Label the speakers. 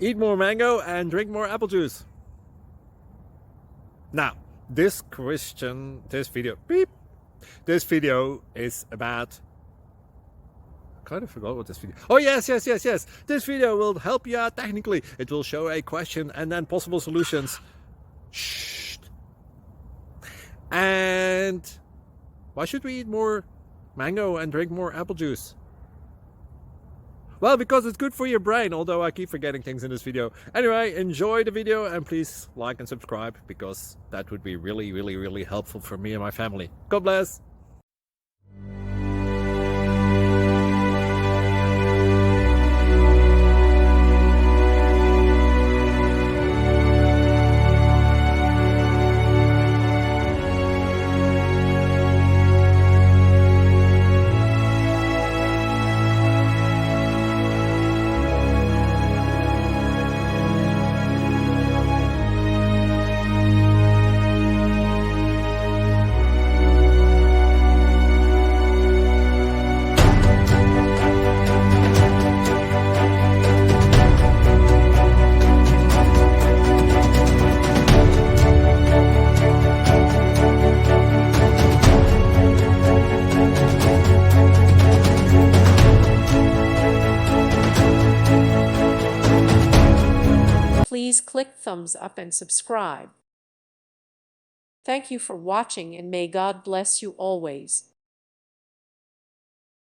Speaker 1: Eat more mango and drink more apple juice. Now, this video is about, I kind of forgot what this video. Oh, yes. This video will help you out technically. It will show a question and then possible solutions. Shh. And why should we eat more mango and drink more apple juice? Well, because it's good for your brain, although I keep forgetting things in this video. Anyway, enjoy the video and please like and subscribe, because that would be really helpful for me and my family. God bless!
Speaker 2: Please click thumbs up and subscribe. Thank you for watching, and may God bless you always.